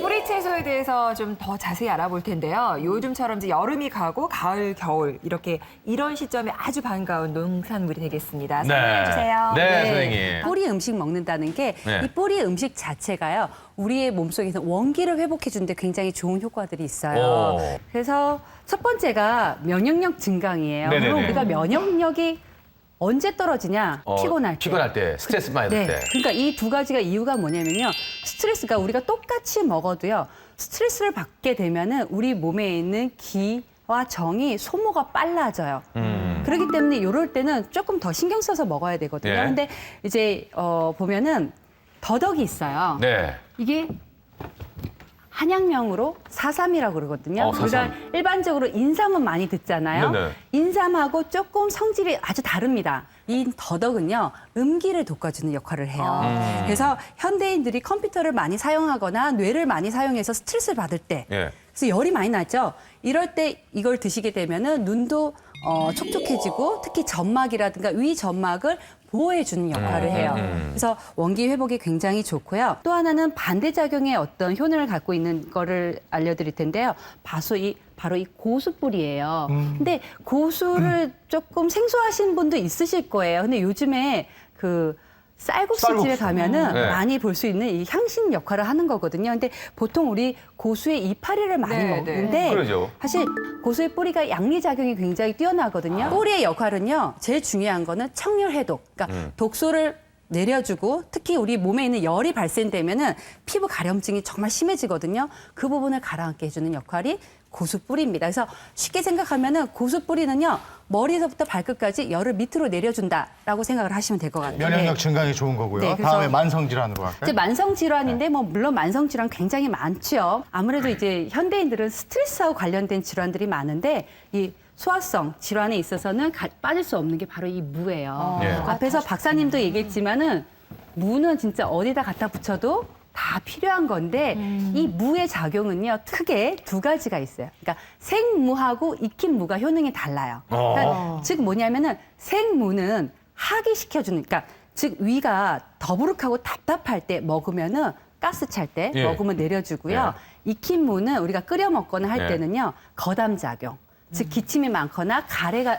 뿌리 채소에 대해서 좀 더 자세히 알아볼 텐데요. 요즘처럼 이제 여름이 가고 가을, 겨울 이런 시점에 아주 반가운 농산물이 되겠습니다. 설명해 주세요. 네, 선생님. 뿌리 음식 먹는다는 게 이 네. 뿌리 음식 자체가요. 우리의 몸속에서 원기를 회복해 주는데 굉장히 좋은 효과들이 있어요. 오. 그래서 첫 번째가 면역력 증강이에요. 네네네. 물론 우리가 면역력이 언제 떨어지냐? 피곤할 때. 피곤할 때, 스트레스 많이 받을 때. 그러니까 이 두 가지가 이유가 뭐냐면요. 스트레스가 우리가 똑같이 먹어도요. 스트레스를 받게 되면은 우리 몸에 있는 기와 정이 소모가 빨라져요. 그렇기 때문에 이럴 때는 조금 더 신경 써서 먹어야 되거든요. 네. 근데 이제 보면은 더덕이 있어요. 네. 이게 한약명으로 사삼이라고 그러거든요. 사삼. 우리가 일반적으로 인삼은 많이 듣잖아요. 네네. 인삼하고 조금 성질이 아주 다릅니다. 이 더덕은요, 음기를 돋궈주는 역할을 해요. 그래서 현대인들이 컴퓨터를 많이 사용하거나 뇌를 많이 사용해서 스트레스를 받을 때, 예. 그래서 열이 많이 나죠. 이럴 때 이걸 드시게 되면은 눈도 촉촉해지고 특히 점막이라든가 위 점막을 보호해주는 역할을 해요. 그래서 원기 회복이 굉장히 좋고요. 또 하나는 반대작용의 어떤 효능을 갖고 있는 거를 알려드릴 텐데요. 바로 이 고수뿌리예요. 근데 고수를 조금 생소하신 분도 있으실 거예요. 근데 요즘에 그 쌀국수집에 가면은 네. 많이 볼 수 있는 이 향신 역할을 하는 거거든요. 근데 보통 우리 고수의 이파리를 많이 네, 먹는데 그러죠. 사실 고수의 뿌리가 양리작용이 굉장히 뛰어나거든요. 뿌리의 역할은요. 제일 중요한 거는 청열 해독. 그러니까 독소를 내려주고 특히 우리 몸에 있는 열이 발생되면은 피부 가려움증이 정말 심해지거든요. 그 부분을 가라앉게 해주는 역할이 고수 뿌리입니다. 그래서 쉽게 생각하면은 고수 뿌리는요. 머리에서부터 발끝까지 열을 밑으로 내려준다라고 생각을 하시면 될 것 같아요. 면역력 증강이 좋은 거고요. 네, 그래서 다음에 만성 질환으로 갈까요? 이제 만성 질환인데 뭐 물론 만성 질환 굉장히 많죠. 아무래도 이제 현대인들은 스트레스하고 관련된 질환들이 많은데 이 소화성 질환에 있어서는 빠질 수 없는 게 바로 이 무예요. 네. 앞에서 박사님도 얘기했지만은 무는 진짜 어디다 갖다 붙여도 다 필요한 건데 이 무의 작용은요 크게 두 가지가 있어요. 그러니까 생무하고 익힌 무가 효능이 달라요. 그러니까 즉 뭐냐면은 생무는 하기시켜주는, 그러니까 즉 위가 더부룩하고 답답할 때 먹으면은 가스 찰 때 예. 먹으면 내려주고요. 익힌 무는 우리가 끓여 먹거나 할 예. 때는요 거담 작용. 즉 기침이 많거나 가래가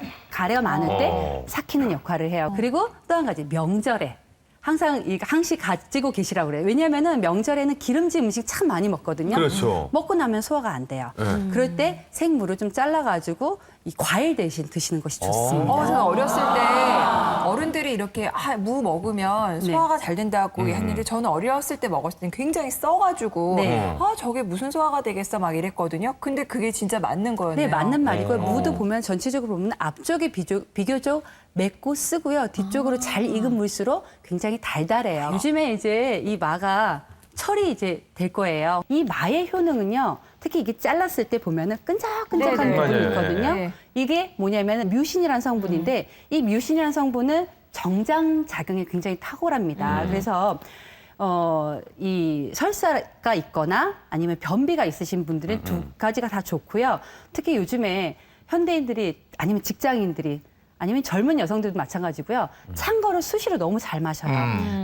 많을 때 삭히는 역할을 해요. 그리고 또 한 가지 명절에 항상 이 항시 가지고 계시라고 그래요. 왜냐하면은 명절에는 기름진 음식 참 많이 먹거든요. 그렇죠. 먹고 나면 소화가 안 돼요. 그럴 때 생무를 좀 잘라가지고 이 과일 대신 드시는 것이 좋습니다. 제가 어렸을 때 어른들이 이렇게 무 먹으면 소화가 잘 된다고 했는데 저는 어렸을 때 먹었을 때 굉장히 써가지고 네. 저게 무슨 소화가 되겠어 막 이랬거든요. 근데 그게 진짜 맞는 거였네요. 네, 맞는 말이고요. 무도 보면 전체적으로 보면 앞쪽이 비교적 맵고 쓰고요. 뒤쪽으로 잘 익은 물수록 굉장히 달달해요. 요즘에 이제 이 마가 철이 이제 될 거예요. 이 마의 효능은요. 특히 이게 잘랐을 때 보면은 끈적끈적한 네네. 부분이 맞아요. 있거든요. 네. 이게 뭐냐면은 뮤신이라는 성분인데 이 뮤신이라는 성분은 정장 작용이 굉장히 탁월합니다. 그래서 이 설사가 있거나 아니면 변비가 있으신 분들은 두 가지가 다 좋고요. 특히 요즘에 현대인들이 아니면 직장인들이 아니면 젊은 여성들도 마찬가지고요. 찬 거를 수시로 너무 잘 마셔요.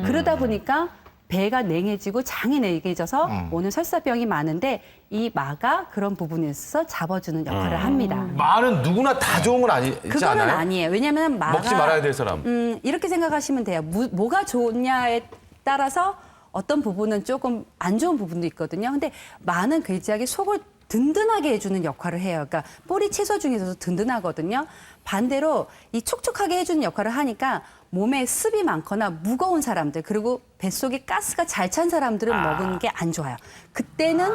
그러다 보니까 배가 냉해지고 장이 냉해져서 오는 설사병이 많은데 이 마가 그런 부분에 있어서 잡아주는 역할을 합니다. 마는 누구나 다 좋은 건 아니지 그거는 않아요? 아니에요. 왜냐하면 마가 먹지 말아야 될 사람. 이렇게 생각하시면 돼요. 뭐가 좋냐에 따라서 어떤 부분은 조금 안 좋은 부분도 있거든요. 근데 마는 괴지하게 속을 든든하게 해주는 역할을 해요. 그러니까 뿌리 채소 중에서도 든든하거든요. 반대로 이 촉촉하게 해주는 역할을 하니까 몸에 습이 많거나 무거운 사람들 그리고 뱃속에 가스가 잘 찬 사람들은 먹는 게 안 좋아요. 그때는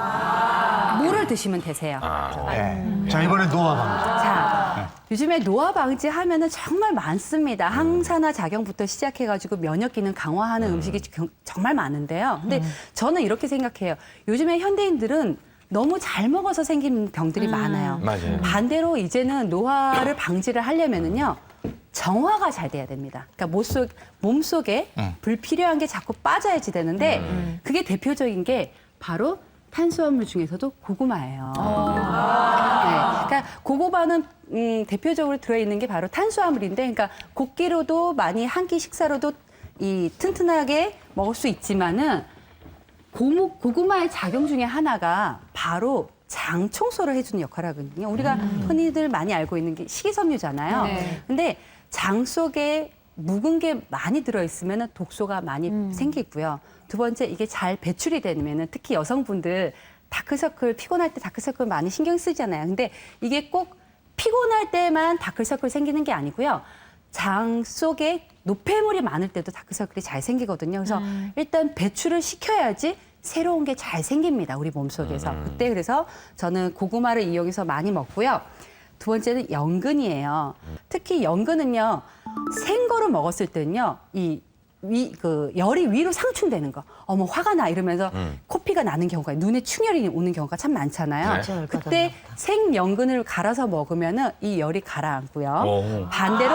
물을 드시면 되세요. 네. 자, 이번엔 노화 방지. 자, 요즘에 노화 방지하면은 정말 많습니다. 항산화 작용부터 시작해가지고 면역 기능 강화하는 음식이 정말 많은데요. 근데 저는 이렇게 생각해요. 요즘에 현대인들은 너무 잘 먹어서 생긴 병들이 많아요. 맞아요. 반대로 이제는 노화를 방지를 하려면은요. 정화가 잘 돼야 됩니다. 그러니까 몸속에 불필요한 게 자꾸 빠져야지 되는데 그게 대표적인 게 바로 탄수화물 중에서도 고구마예요. 네, 그러니까 고구마는 대표적으로 들어있는 게 바로 탄수화물인데 그러니까 곡기로도 많이 한 끼 식사로도 이 튼튼하게 먹을 수 있지만은 고구마의 작용 중에 하나가 바로 장 청소를 해주는 역할을 하거든요. 우리가 흔히들 많이 알고 있는 게 식이섬유잖아요. 네. 근데 장 속에 묵은 게 많이 들어있으면 독소가 많이 생기고요. 두 번째, 이게 잘 배출이 되면 특히 여성분들 다크서클, 피곤할 때 다크서클 많이 신경 쓰잖아요. 근데 이게 꼭 피곤할 때만 다크서클 생기는 게 아니고요. 장 속에 노폐물이 많을 때도 다크서클이 잘 생기거든요. 그래서 일단 배출을 시켜야지 새로운 게 잘 생깁니다. 우리 몸속에서. 그때 그래서 저는 고구마를 이용해서 많이 먹고요. 두 번째는 연근이에요. 특히 연근은요. 생거로 먹었을 때는요. 열이 위로 상충되는 거. 어머, 화가 나 이러면서 코피가 나는 경우가, 눈에 충혈이 오는 경우가 참 많잖아요. 네. 그때 생연근을 갈아서 먹으면은 이 열이 가라앉고요. 오. 반대로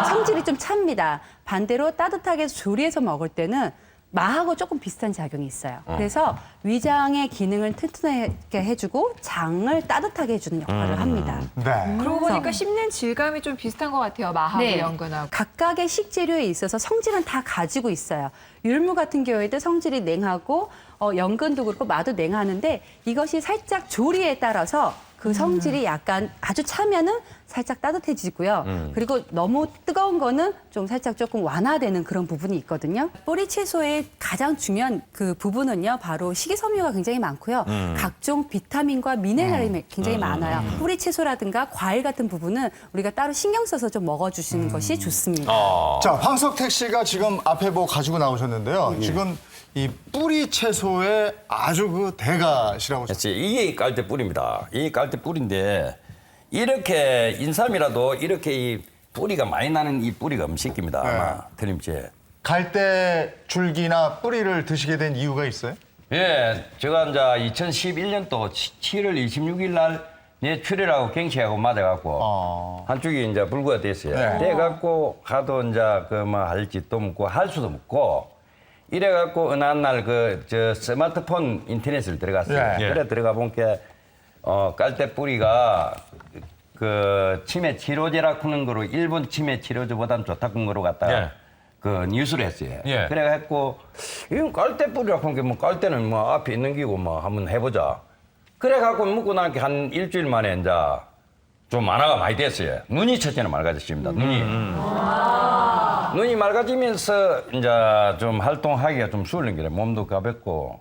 성질이 좀 찹니다. 반대로 따뜻하게 조리해서 먹을 때는 마하고 조금 비슷한 작용이 있어요. 그래서 위장의 기능을 튼튼하게 해주고 장을 따뜻하게 해주는 역할을 합니다. 네. 그러고 그래서- 보니까 씹는 질감이 좀 비슷한 것 같아요. 마하고 네. 연근하고. 각각의 식재료에 있어서 성질은 다 가지고 있어요. 율무 같은 경우에도 성질이 냉하고 연근도 그렇고 마도 냉하는데 이것이 살짝 조리에 따라서 그 성질이 약간 아주 차면은 살짝 따뜻해지고요. 그리고 너무 뜨거운 거는 좀 살짝 조금 완화되는 그런 부분이 있거든요. 뿌리 채소의 가장 중요한 그 부분은요, 바로 식이섬유가 굉장히 많고요. 각종 비타민과 미네랄이 굉장히 많아요. 뿌리 채소라든가 과일 같은 부분은 우리가 따로 신경 써서 좀 먹어주시는 것이 좋습니다. 자, 황석택 씨가 지금 앞에 뭐 가지고 나오셨는데요. 지금 이 뿌리 채소의 아주 그 대가시라고. 그렇지. 이게 깔대 뿌리입니다. 이 깔대 뿌리인데 이렇게 인삼이라도 이렇게 이 뿌리가 많이 나는 이 뿌리가 음식입니다. 아마 틀림없이. 갈대 줄기나 뿌리를 드시게 된 이유가 있어요? 예, 제가 이제 2011년도 7월 26일 날 뇌출혈하고 경치하고 맞아갖고 한쪽이 이제 불구가 됐어요. 네. 돼갖고 하도 이제 그 뭐 할 짓도 없고 할 수도 없고 이래갖고 어느 날 스마트폰 인터넷을 들어갔어요. 네. 그래 들어가 보니까 깔대 뿌리가 그 치매 치료제라 하는 거로 일본 치매 치료제보다는 좋다는 거로 갖다가 네. 그 뉴스를 했어요. 예. 그래갖고 이건 깔대 뿌리라고 하는 게 뭐 깔대는 뭐 앞에 있는 기고 뭐 한번 해보자. 그래갖고 묵고 나니까 한 일주일 만에 이제 좀 완화가 많이 됐어요. 눈이 첫째는 맑아졌습니다. 눈이 맑아지면서 이제 좀 활동하기가 좀 수월한 게 몸도 가볍고.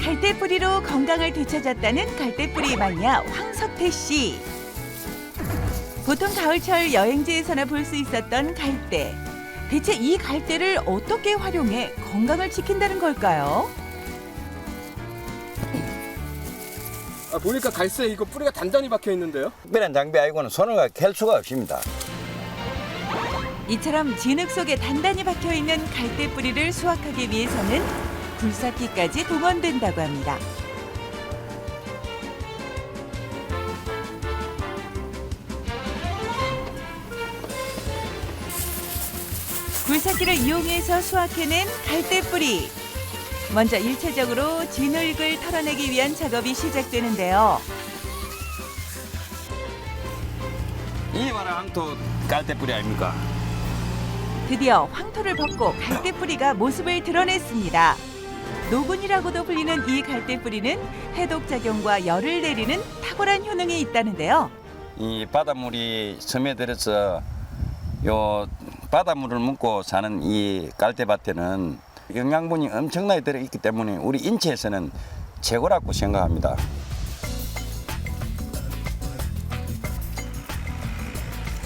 갈대뿌리로 건강을 되찾았다는 갈대뿌리 마니아 황석태 씨. 보통 가을철 여행지에서나 볼 수 있었던 갈대. 대체 이 갈대를 어떻게 활용해 건강을 지킨다는 걸까요? 보니까 갈새 이거 뿌리가 단단히 박혀 있는데요. 특별한 장비 아니고는 손을 캘 수가 없습니다. 이처럼 진흙 속에 단단히 박혀있는 갈대뿌리를 수확하기 위해서는 굴삭기까지 동원된다고 합니다. 굴삭기를 이용해서 수확해낸 갈대뿌리. 먼저 일차적으로 진흙을 털어내기 위한 작업이 시작되는데요. 이 바로 황토 깔대뿌리 아닙니까? 드디어 황토를 벗고 갈대뿌리가 모습을 드러냈습니다. 노군이라고도 불리는 이 갈대뿌리는 해독작용과 열을 내리는 탁월한 효능이 있다는데요. 이 바닷물이 스며들어서 요 바닷물을 묻고 사는 이 깔대밭에는 영양분이 엄청나게 들어있기 때문에 우리 인체에서는 최고라고 생각합니다.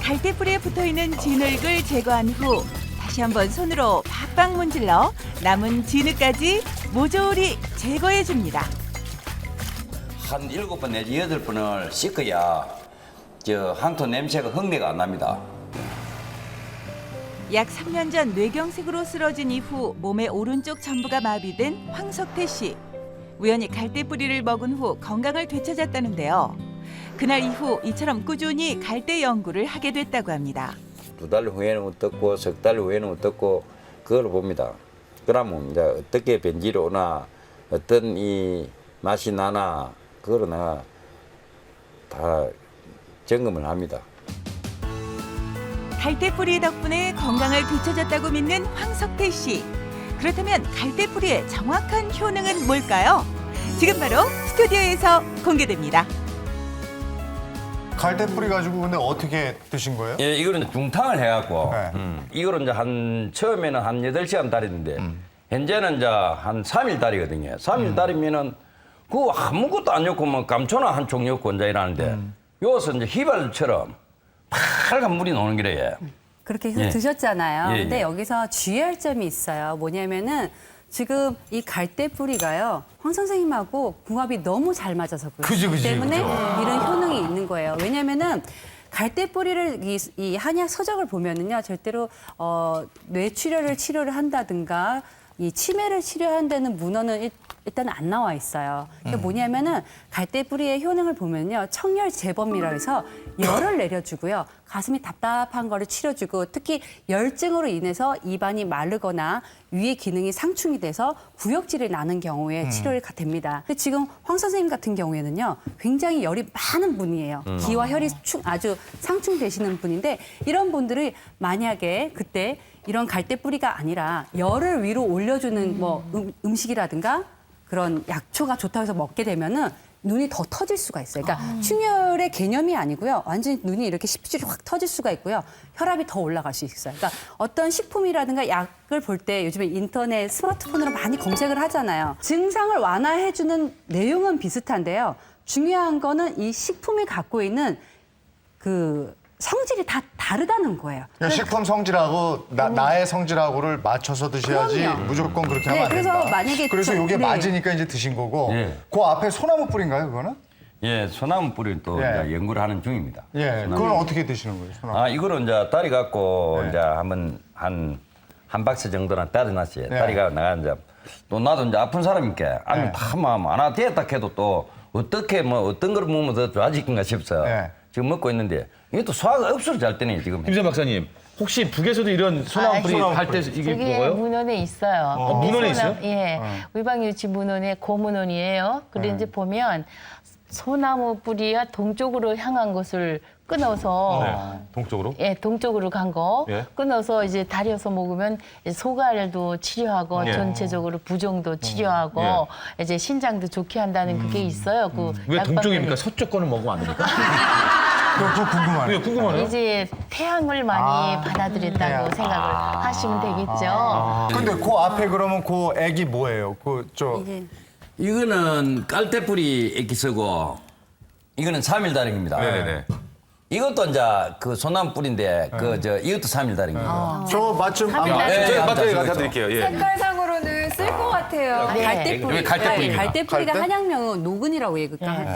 갈대뿌리에 붙어있는 진흙을 제거한 후 다시 한번 손으로 박박 문질러 남은 진흙까지 모조리 제거해줍니다. 한 7번 내지 8번을 씻어야 저 황토 냄새가 흙내가 안 납니다. 약 3년 전 뇌경색으로 쓰러진 이후 몸의 오른쪽 전부가 마비된 황석태 씨. 우연히 갈대뿌리를 먹은 후 건강을 되찾았다는데요. 그날 이후 이처럼 꾸준히 갈대 연구를 하게 됐다고 합니다. 2달 후에는 어떻고 석 달 후에는 어떻고 그걸 봅니다. 그러면 이제 어떻게 변질이 오나 어떤 이 맛이 나나 그걸 내가 다 점검을 합니다. 갈대뿌리 덕분에 건강을 되찾았다고 믿는 황석태 씨. 그렇다면 갈대뿌리의 정확한 효능은 뭘까요? 지금 바로 스튜디오에서 공개됩니다. 갈대 뿌리 가지고 근데 어떻게 드신 거예요? 예, 이거는 중탕을 해갖고 네. 이거는 이제 처음에는 한 8시간 달이는데 현재는 이제 한 3일 달이거든요. 3일 달이면은 그 아무것도 안 넣고 뭐 감초나 한 쪽 넣고 이제 이러는데 여기서 이제 휘발처럼 빨간 물이 나오는 거래요. 그렇게 해서 예. 드셨잖아요. 예, 근데 예. 여기서 주의할 점이 있어요. 뭐냐면은 지금 이 갈대 뿌리가요. 황 선생님하고 궁합이 너무 잘 맞아서 그렇기 때문에 이런 효능이 있는 거예요. 왜냐면은 갈대 뿌리를 이 한약 서적을 보면은요. 절대로 뇌출혈을 치료를 한다든가 이 치매를 치료한다는 문헌은 일단 안 나와 있어요. 그게 뭐냐면은 갈대 뿌리의 효능을 보면요. 청열 재범이라 해서 열을 내려주고요. 가슴이 답답한 거를 치료주고 특히 열증으로 인해서 입안이 마르거나 위의 기능이 상충이 돼서 구역질이 나는 경우에 치료가 됩니다. 근데 지금 황 선생님 같은 경우에는요. 굉장히 열이 많은 분이에요. 기와 혈이 아주 상충되시는 분인데 이런 분들이 만약에 그때 이런 갈대 뿌리가 아니라 열을 위로 올려주는 뭐 음식이라든가 그런 약초가 좋다고 해서 먹게 되면은 눈이 더 터질 수가 있어요. 그러니까 충혈의 개념이 아니고요. 완전히 눈이 이렇게 십시로 확 터질 수가 있고요. 혈압이 더 올라갈 수 있어요. 그러니까 어떤 식품이라든가 약을 볼 때 요즘에 인터넷, 스마트폰으로 많이 검색을 하잖아요. 증상을 완화해주는 내용은 비슷한데요. 중요한 거는 이 식품이 갖고 있는 그 성질이 다 다르다는 거예요. 그러니까 식품 성질하고 나의 성질하고를 맞춰서 드셔야지 그럼요. 무조건 그렇게 네, 하면 안 그래서 된다. 만약에 그래서 좀- 이게 네. 맞으니까 이제 드신 거고 예. 그 앞에 소나무 뿌리인가요, 그거는? 예, 소나무 뿌리를 또 예. 이제 연구를 하는 중입니다. 예, 소나무. 그건 어떻게 드시는 거예요, 소나무? 아, 이거는 이제 다리 갖고 네. 이제 한번 한 박스 정도나 따져놨어요. 네. 다리가 나가 이제 또 나도 이제 아픈 사람이니까 아니 네. 다 마음 안 되었다 해도 또 어떻게 뭐 어떤 걸 먹으면 더 좋아지긴가 싶어서 네. 지금 먹고 있는데 이게 또 소화가 억수로 잘 되네 지금. 김선 박사님, 혹시 북에서도 이런 소나무뿌리 할 때 이게 그게 먹어요? 문헌에 있어요. 근데 문헌에 있어요? 예, 의방유치 문헌의 고문헌이에요. 그런데 보면 소나무 뿌리가 동쪽으로 향한 것을 끊어서 동쪽으로? 예, 동쪽으로 간 거 예. 끊어서 이제 달여서 먹으면 이제 소갈도 치료하고 예. 전체적으로 부종도 치료하고 이제 신장도 좋게 한다는 그게 있어요. 그 왜 약방법이. 동쪽입니까? 서쪽 거는 먹으면 안 됩니까? 그거 궁금하네요. 왜 궁금하네요? 이제 태양을 많이 받아들였다고 생각을 하시면 되겠죠. 근데 그 앞에 그러면 그 액이 뭐예요? 이게 이거는 깔대뿌리 액기스고 이거는 3일다리입니다. 네네네. 이것도 이제 그 소나무 뿌리인데 이것도 3일다리입니다. 저 맛 좀 안 삼일다리. 맞죠? 예, 저희 예, 마트에 앉아서 갖다 드릴게요. 예. 색깔상으로는 쓸 것 같아요. 네. 갈대뿌리. 여기 갈대뿌리입니다. 갈대뿌리가 갈대? 한약명은 노근이라고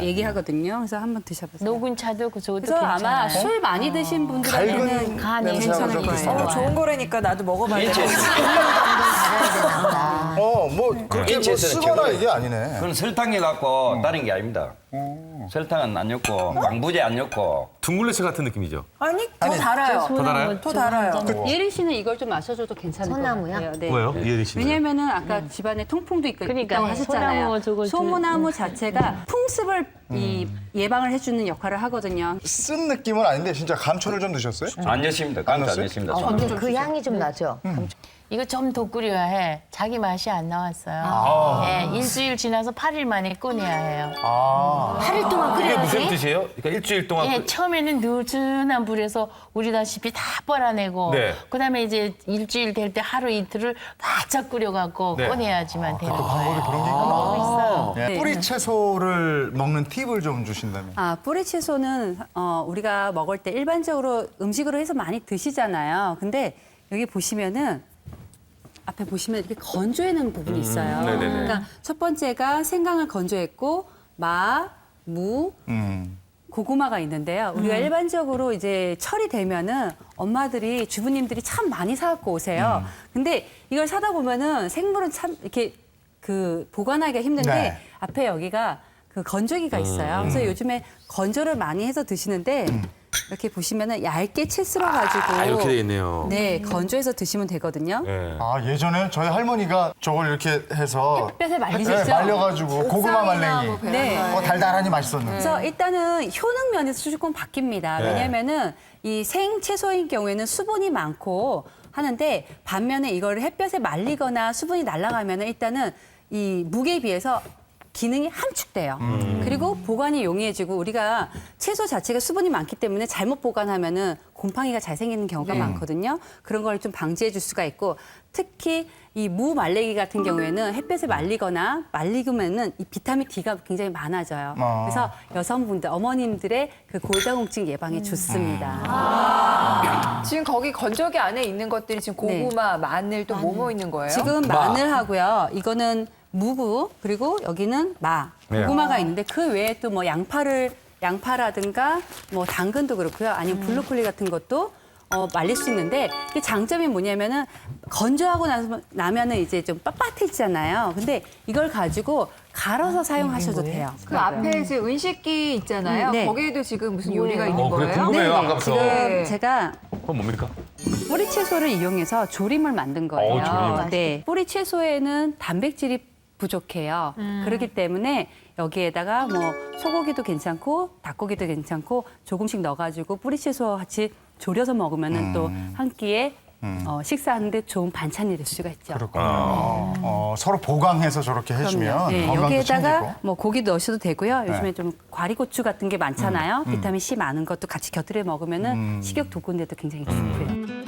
얘기하거든요. 그래서 한번 드셔보세요. 녹은차도 저것도 그래서 아마 괜찮아요. 술 많이 드신 분들한테는 간에 괜찮을 좀 거예요. 있어요. 좋은 거라니까 나도 먹어봐야 돼. 뭐 그렇게 뭐 인체에서는 쓰거나 최고예요. 이게 아니네. 그건 설탕에 갖고 다른 게 아닙니다. 설탕은 안 넣고 방부제 안 넣고 둥글레차 같은 느낌이죠? 아니, 더 달아요. 더 달아요? 더 달아요. 예리 씨는 이걸 좀 마셔줘도 괜찮을 소나무요? 것 같아요. 네. 왜요? 이해리 씨. 왜냐면은 아까 집안에 통풍도 그러니까 있다고 하셨잖아요. 소나무 저걸 소나무 자체가 풍습을 예방을 해주는 역할을 하거든요. 쓴 느낌은 아닌데 진짜 감초를 좀 드셨어요? 안 넣습니다. 감도 안 넣었어요? 넣습니다. 근데 그 향이 좀 나죠. 이거 좀 더 끓여야 해. 자기 맛이 안 나왔어요. 예, 일주일 지나서 8일 만에 꺼내야 해요. 8일 동안 이게 무슨 뜻이에요? 그러니까 일주일 동안 예, 처음에는 느슨한 불에서 우리다시피 다 빨아내고 네. 그다음에 이제 일주일 될 때 하루 이틀을 바짝 끓여갖고 네. 꺼내야지만 되는 거예요. 방법이 있어요. 네. 뿌리 채소를 먹는 팁을 좀 주신다면. 뿌리 채소는 우리가 먹을 때 일반적으로 음식으로 해서 많이 드시잖아요. 근데 여기 보시면은 앞에 보시면 이렇게 건조해놓은 부분이 있어요. 네네네. 그러니까 첫 번째가 생강을 건조했고 마, 무, 고구마가 있는데요. 우리가 일반적으로 이제 철이 되면은 엄마들이 주부님들이 참 많이 사갖고 오세요. 근데 이걸 사다 보면은 생물은 참 이렇게 그 보관하기가 힘든데 네. 앞에 여기가 그 건조기가 있어요. 그래서 요즘에 건조를 많이 해서 드시는데 이렇게 보시면은 얇게 채 썰어가지고 이렇게 돼 있네요. 네, 건조해서 드시면 되거든요. 네. 예전에 저희 할머니가 저걸 이렇게 해서 햇볕에 말리셨죠? 네, 말려가지고 고구마 말랭이. 네. 달달하니 맛있었는데. 그래서 일단은 효능 면에서 조금 바뀝니다. 네. 왜냐면은 이 생채소인 경우에는 수분이 많고 하는데 반면에 이거를 햇볕에 말리거나 수분이 날아가면은 일단은 이 무게에 비해서 기능이 함축돼요. 그리고 보관이 용이해지고 우리가 채소 자체가 수분이 많기 때문에 잘못 보관하면은 곰팡이가 잘 생기는 경우가 많거든요. 그런 걸 좀 방지해 줄 수가 있고 특히 이 무 말리기 같은 경우에는 햇볕에 말리거나 말리면은 이 비타민 D가 굉장히 많아져요. 그래서 여성분들, 어머님들의 그 골다공증 예방에 좋습니다. 지금 거기 건조기 안에 있는 것들이 지금 고구마, 마늘 또 뭐뭐 있는 거예요? 지금 마늘하고요. 이거는 무구 그리고 여기는 고구마가 있는데 그 외에 또 뭐 양파라든가 뭐 당근도 그렇고요. 아니면 블로콜리 같은 것도 말릴 수 있는데 이게 장점이 뭐냐면은 건조하고 나면은 이제 좀 빳빳해지잖아요. 근데 이걸 가지고 갈아서 사용하셔도 돼요. 그 앞에 이제 은식기 있잖아요. 네. 거기에도 지금 무슨 요리가 있는 그래, 거예요? 궁금해요, 아까부터. 지금 제가 그건 뭡니까? 뿌리 채소를 이용해서 조림을 만든 거예요. 조림. 네. 뿌리 채소에는 단백질이 부족해요. 그렇기 때문에 여기에다가 뭐 소고기도 괜찮고 닭고기도 괜찮고 조금씩 넣어가지고 뿌리 채소와 같이 조려서 먹으면은 또 한 끼에 식사하는데 좋은 반찬이 될 수가 있죠. 그렇군요. 서로 보강해서 저렇게 해주면 네, 건강도 여기에다가 챙기고. 뭐 고기도 넣으셔도 되고요. 요즘에 좀 과리고추 같은 게 많잖아요. 비타민 C 많은 것도 같이 곁들여 먹으면은 식욕 돋구는데도 굉장히 좋고요.